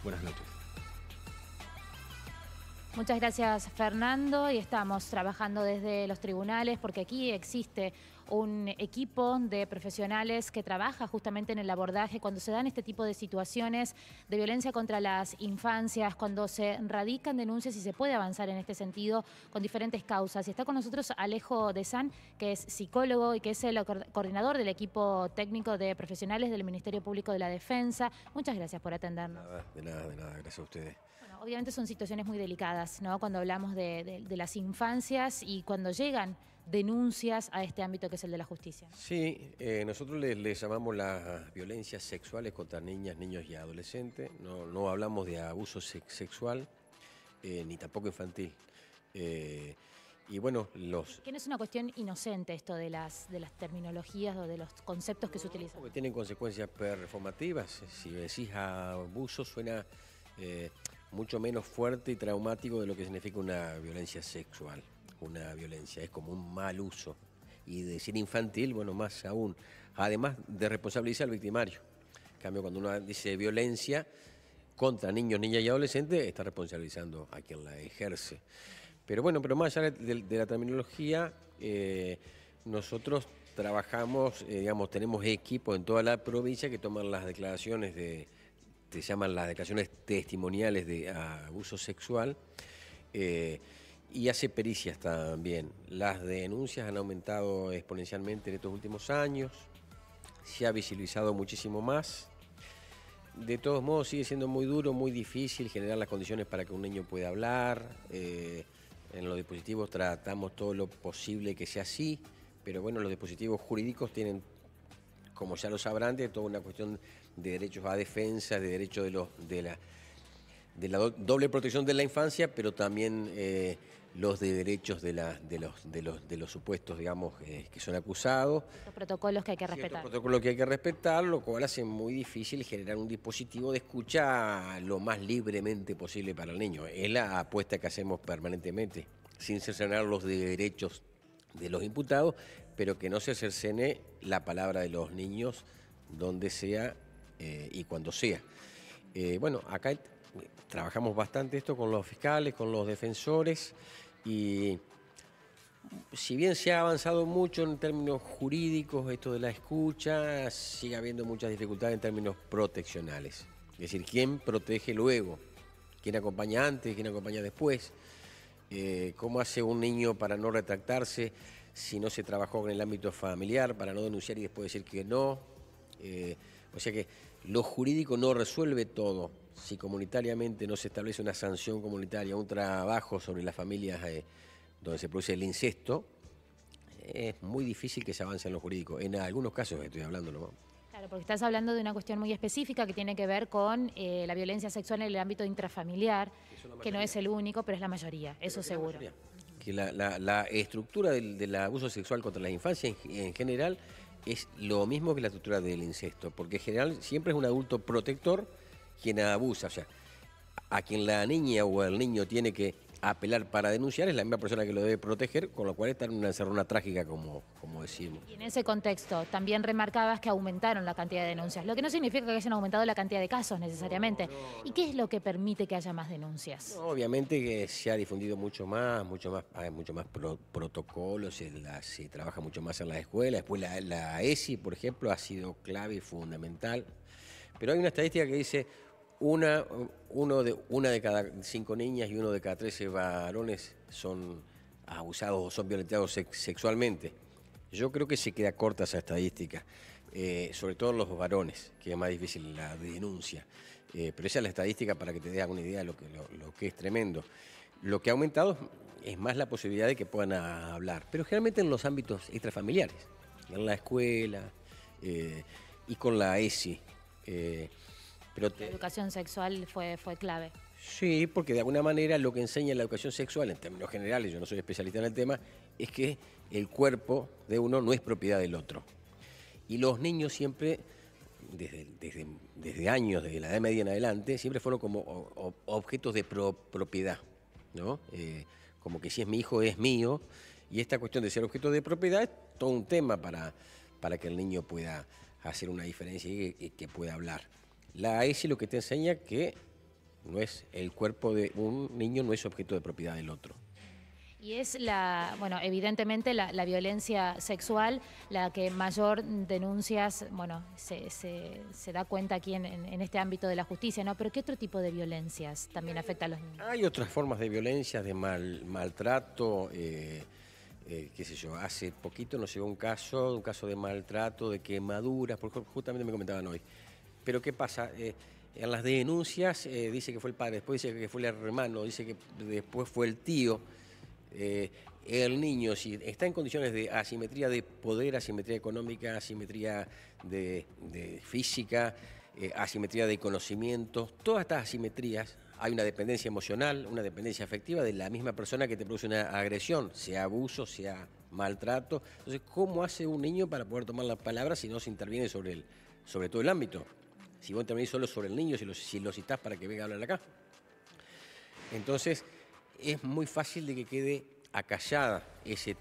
Buenas noches. Muchas gracias, Fernando, y estamos trabajando desde los tribunales porque aquí existe un equipo de profesionales que trabaja justamente en el abordaje cuando se dan este tipo de situaciones de violencia contra las infancias, cuando se radican denuncias y se puede avanzar en este sentido con diferentes causas. Y está con nosotros Alejo Dezán, que es psicólogo y que es el coordinador del equipo técnico de profesionales del Ministerio Público de la Defensa. Muchas gracias por atendernos. De nada, gracias a ustedes. Bueno, obviamente son situaciones muy delicadas, ¿no? Cuando hablamos de las infancias y cuando llegan denuncias a este ámbito que es el de la justicia. Sí, nosotros le llamamos las violencias sexuales contra niñas, niños y adolescentes. No hablamos de abuso sexual, ni tampoco infantil. Y bueno, Que no es una cuestión inocente esto de las terminologías o de los conceptos que se utilizan. Porque tienen consecuencias performativas. Si decís abuso suena mucho menos fuerte y traumático de lo que significa una violencia sexual. Una violencia es como un mal uso. Y decir infantil, bueno, más aún. Además de responsabilizar al victimario. En cambio, cuando uno dice violencia contra niños, niñas y adolescentes, está responsabilizando a quien la ejerce. Pero bueno, más allá de la terminología, nosotros trabajamos, tenemos equipos en toda la provincia que toman las declaraciones se llaman las declaraciones testimoniales de abuso sexual, y hace pericias también. Las denuncias han aumentado exponencialmente en estos últimos años, se ha visibilizado muchísimo más. De todos modos sigue siendo muy duro, muy difícil generar las condiciones para que un niño pueda hablar. En los dispositivos tratamos todo lo posible que sea así, pero bueno, los dispositivos jurídicos tienen, como ya lo sabrán, de toda una cuestión de derechos a defensa, de derechos de la doble protección de la infancia, pero también los de derechos de los supuestos, digamos, que son acusados. Los protocolos que hay que respetar. Los protocolos que hay que respetar, lo cual hace muy difícil generar un dispositivo de escucha lo más libremente posible para el niño. Es la apuesta que hacemos permanentemente, sin cercenar los derechos de los imputados, pero que no se cercene la palabra de los niños donde sea y cuando sea. Bueno, acá trabajamos bastante esto con los fiscales, con los defensores, y si bien se ha avanzado mucho en términos jurídicos, esto de la escucha, sigue habiendo muchas dificultades en términos proteccionales. Es decir, ¿quién protege luego? ¿Quién acompaña antes? ¿Quién acompaña después? ¿Cómo hace un niño para no retractarse si no se trabajó en el ámbito familiar, para no denunciar y después decir que no? O sea que lo jurídico no resuelve todo. Si comunitariamente no se establece una sanción comunitaria, un trabajo sobre las familias donde se produce el incesto, es muy difícil que se avance en lo jurídico. En algunos casos estoy hablando, ¿no? Claro, porque estás hablando de una cuestión muy específica que tiene que ver con la violencia sexual en el ámbito intrafamiliar, que no es el único, pero es la mayoría, eso seguro. Que la estructura del abuso sexual contra la infancia en general es lo mismo que la estructura del incesto, porque en general siempre es un adulto protector quien abusa, o sea, a quien la niña o el niño tiene que apelar para denunciar es la misma persona que lo debe proteger, con lo cual está en una encerrona trágica, como decimos. Y en ese contexto también remarcabas que aumentaron la cantidad de denuncias, lo que no significa que hayan aumentado la cantidad de casos necesariamente. ¿Y qué es lo que permite que haya más denuncias? No, obviamente que se ha difundido mucho más hay mucho más protocolos, se trabaja mucho más en las escuelas. Después la ESI, por ejemplo, ha sido clave y fundamental. Pero hay una estadística que dice una de cada 5 niñas y 1 de cada 13 varones son abusados o son violentados sexualmente. Yo creo que se queda corta esa estadística, sobre todo en los varones, que es más difícil la denuncia. Pero esa es la estadística para que te des una idea de lo que es tremendo. Lo que ha aumentado es más la posibilidad de que puedan hablar, pero generalmente en los ámbitos extrafamiliares, en la escuela y con la ESI. La educación sexual fue clave. Sí, porque de alguna manera lo que enseña la educación sexual, en términos generales, yo no soy especialista en el tema, es que el cuerpo de uno no es propiedad del otro. Y los niños siempre, desde años, desde la Edad Media en adelante, siempre fueron como objetos de propiedad, ¿no? Como que si es mi hijo, es mío. Y esta cuestión de ser objeto de propiedad es todo un tema para que el niño pueda hacer una diferencia y que pueda hablar. La ESI lo que te enseña que El cuerpo de un niño no es objeto de propiedad del otro. Y es bueno, evidentemente la violencia sexual la que mayor denuncias, bueno, se da cuenta aquí en este ámbito de la justicia, ¿no? Pero ¿qué otro tipo de violencias también afecta a los niños? Hay otras formas de violencia, de maltrato, qué sé yo, hace poquito nos llegó un caso de maltrato, de quemaduras, porque justamente me comentaban hoy. Pero ¿qué pasa? En las denuncias dice que fue el padre, después dice que fue el hermano, dice que después fue el tío. El niño, si está en condiciones de asimetría de poder, asimetría económica, asimetría de física, asimetría de conocimientos, todas estas asimetrías, hay una dependencia emocional, una dependencia afectiva de la misma persona que te produce una agresión, sea abuso, sea maltrato. Entonces, ¿cómo hace un niño para poder tomar la palabra si no se interviene sobre todo el ámbito? Si vos intervenís solo sobre el niño, si lo citás para que venga a hablar acá. Entonces, es muy fácil de que quede acallada ese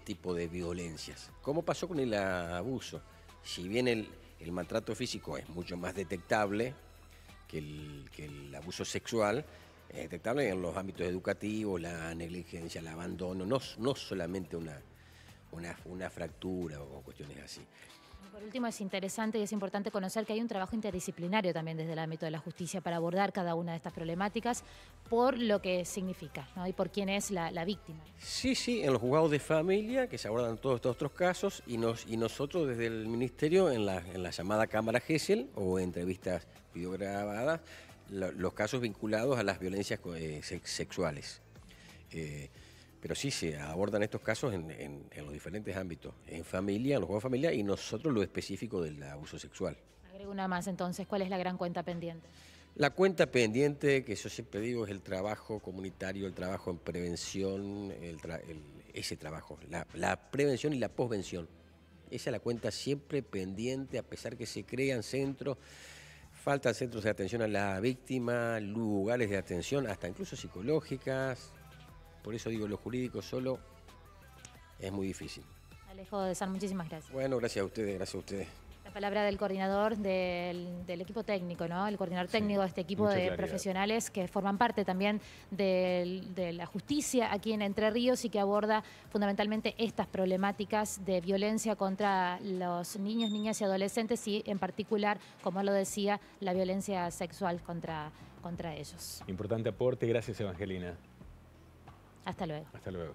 tipo de violencias. ¿Cómo pasó con el abuso? Si bien el maltrato físico es mucho más detectable que el abuso sexual, es detectable en los ámbitos educativos, la negligencia, el abandono, no solamente una fractura o cuestiones así. Por último, es interesante y es importante conocer que hay un trabajo interdisciplinario también desde el ámbito de la justicia para abordar cada una de estas problemáticas por lo que significa, ¿no? Y por quién es la víctima. Sí, en los juzgados de familia que se abordan todos estos otros casos y nosotros desde el Ministerio en la llamada Cámara GESEL o entrevistas videograbadas, los casos vinculados a las violencias sexuales. Pero sí se abordan estos casos en los diferentes ámbitos, en familia, en los juegos de familia y nosotros lo específico del abuso sexual. Agrego una más entonces, ¿cuál es la gran cuenta pendiente? La cuenta pendiente, que yo siempre digo, es el trabajo comunitario, el trabajo en prevención, ese trabajo, la prevención y la posvención. Esa es la cuenta siempre pendiente, a pesar que se crean centros, faltan centros de atención a la víctima, lugares de atención, hasta incluso psicológicas. Por eso digo, lo jurídico solo es muy difícil. Alejo de San, muchísimas gracias. Bueno, gracias a ustedes. La palabra del coordinador del equipo técnico, ¿no? El coordinador técnico de este equipo de profesionales que forman parte también de la justicia aquí en Entre Ríos y que aborda fundamentalmente estas problemáticas de violencia contra los niños, niñas y adolescentes y en particular, como lo decía, la violencia sexual contra ellos. Importante aporte, gracias Evangelina. Hasta luego. Hasta luego.